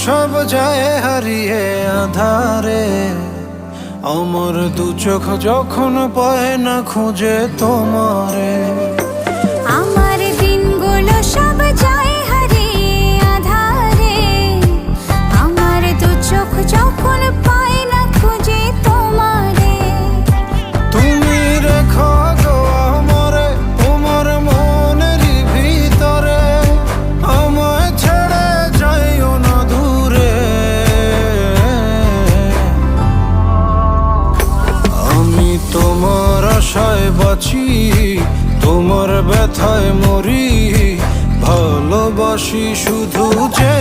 সব যায় হারিয়ে আধারে, আমার দু চোখ যখন পায় না খুঁজে তোমারে। আমার দিনগুলো সব যায় হারিয়ে আধারে, আমার দু চোখ যখন পায় না খুঁজে তোমারে। তুমি রেখো গো আমারে তোমার মনেরই ভিতরে, আমায় ছেড়ে যাইও না দূরে। আমি তোমার আশায় বাঁচি, তোমার ব্যথায় মরি, ভালোবাসি শুধু যে